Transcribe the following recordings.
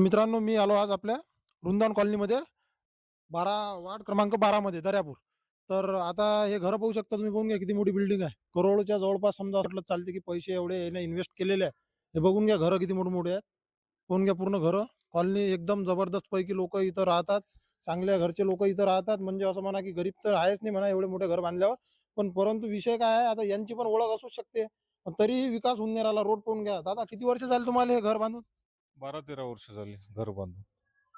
मित्रांनो, मी आलो आज आपल्या वृंदावन कॉलनीमध्ये 12 वार्ड क्रमांक 12 मध्ये दर्यापूर. तर आता हे घरं पाहू शकता तुम्ही, पाहून घ्या किती मोठी बिल्डिंग आहे. करोडच्या जवळपास समजा म्हटलं चालते, की पैसे एवढे याने इन्व्हेस्ट केलेले आहे. हे बघून घ्या घरं किती मोठे-मोठे आहेत. पाहून घ्या पूर्ण घरं. कॉलनी एकदम जबरदस्त पैकी लोकं इथं राहतात. चांगल्या घरचे लोकं इथं राहतात. म्हणजे असं म्हणा, की गरीब तर आहेच नाही म्हणा एवढे मोठे घर बांधल्यावर. पण परंतु विषय काय आहे, आता यांची पण ओळख असूच शकते. पण तरीही विकास होऊन नाही राहिला. रोड पाहून घ्या. दादा किती वर्ष झाले तुम्हाला हे घर बांधून? 12-13 वर्ष झाली घर बांधून.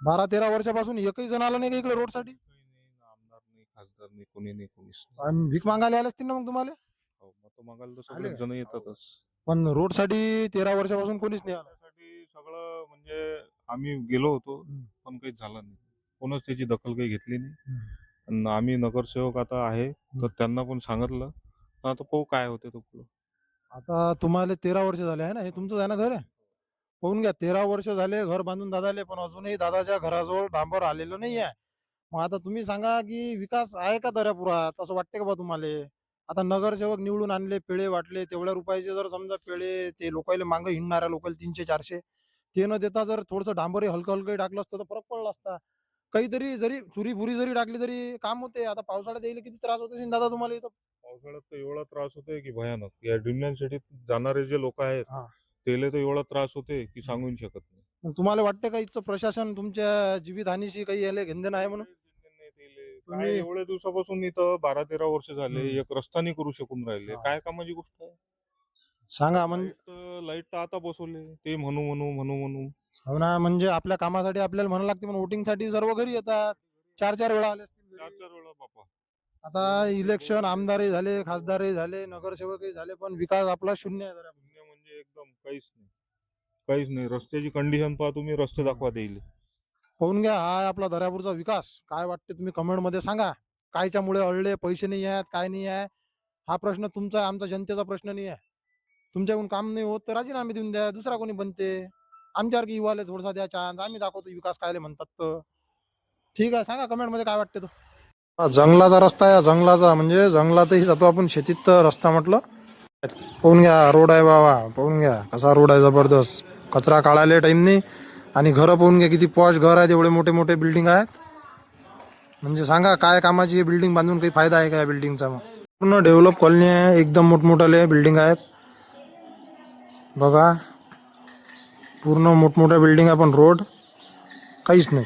12-13 वर्षापासून एकही जण आला नाही का इकडे रोडसाठी? काही नाही, ना आमदार नाही, खासदार नाही, कोणी नाही, कोणीच नाही. आणि भीक मागायला आले असतील ना मग तुम्हाला? हो, मग मागायला तर आले सगळेच जण येतातच. पण रोडसाठी 13 वर्षापासून कोणीच नाही आलं. त्यासाठी सगळं म्हणजे आम्ही गेलो होतो, पण काही झालं नाही. कोणच त्याची दखल काही घेतली नाही. आणि आम्ही नगरसेवक आता आहे, तर त्यांना पण सांगितलं. तर आता पाहू काय होते तो पुढं. आता तुम्हाला 13 वर्ष झाले आहे ना, हे तुमचं आहे ना घर आहे? पाहून घ्या 13 वर्ष झाले घर बांधून दादाले, पण अजूनही दादाच्या घराजवळ डांबर आलेलं नाही आहे. मग आता तुम्ही सांगा, की विकास आहे का दर्यापुरात? असं वाटते का बा तुम्हाला? आता नगरसेवक निवडून आणले, पेढे वाटले, तेवढ्या रुपयाचे जर समजा पेढे ते लोकांना मागं हिंडणाऱ्या लोकांना 300-400 ते न देता जर थोडंसं डांबरही हलकं-हलकं टाकलं असतं तर फरक पडला असता. काहीतरी जरी चुरी-फुरी जरी टाकली तरी काम होते. आता पावसाळ्यात यायला किती त्रास होत असेल दादा तुम्हाला इथं? पावसाळ्यात तर एवढा त्रास होतोय की भयानक. या ड्रीमलँड सिटीत जाणारे जे लोक आहेत, हां. त्याला तर एवढा त्रास होते की सांगू नाही शकत नाही. मग तुम्हाला वाटतं का इथचं प्रशासन तुमच्या जीवितहानीशी काही याले घेणं आहे म्हणून? काय तुम्ही एवढ्या दिवसापासून इथं 12-13 वर्ष झाले, एक रस्ता नाही करू शकून राहिले. हा. काय कामाची गोष्ट आहे? सांगा म्हणजे लाईट तर आता बसवले, ते म्हणू. हो ना, म्हणजे आपल्या कामासाठी आपल्याला म्हणावं लागते, पण वोटिंगसाठी सर्व घरी येतात. 4-4 वेळा आले असतील घरी. 4-4 वेळा बापा. आता इलेक्शन आमदारही झाले, खासदारही झाले, नगरसेवकही झाले, पण विकास आपला शून्य आहे जरा. शून्य म्हणजे एकदम काहीच नाही. काहीच नाही. रस्त्याची कंडिशन पहा तुम्ही, रस्ते दाखवा देईल. पाहून घ्या हा आपला दर्यापूरचा विकास. काय वाटते तुम्ही कमेंट मध्ये सांगा. कायच्यामुळे अडले, पैसे नाही आहेत, काय नाही आहे? हा प्रश्न तुमचा आहे, आमचा जनतेचा प्रश्न नाही आहे. तुमच्याकडून काम नाही होत तर राजीनामे देऊन द्या, दुसरा कोणी बनते. आमच्यासारखी युवाले थोडासा द्या चान्स, आम्ही दाखवतो विकास कायले म्हणतात तर. ठीक आहे, सांगा कमेंट मध्ये काय वाटते तो. जंगलाचा रस्ता आहे, जंगलाचा म्हणजे जंगलातही जातो आपण, शेतीत तर रस्ता म्हटलं. पाहून घ्या रोड आहे बाबा, पाहून घ्या कसा रोड आहे जबरदस्त. कचरा काढायला टाइम नाही. आणि घरं पाहून घ्या किती पॉश घर आहेत, एवढे मोठे मोठे बिल्डिंग आहेत. म्हणजे सांगा काय कामाची बिल्डिंग बांधून काही फायदा आहे का या बिल्डिंगचा? मग पूर्ण डेव्हलप कॉलनी आहे, एकदम मोठमोठाले बिल्डिंग आहेत बघा. पूर्ण मोठमोठ्या बिल्डिंग आहे, पण रोड काहीच नाही.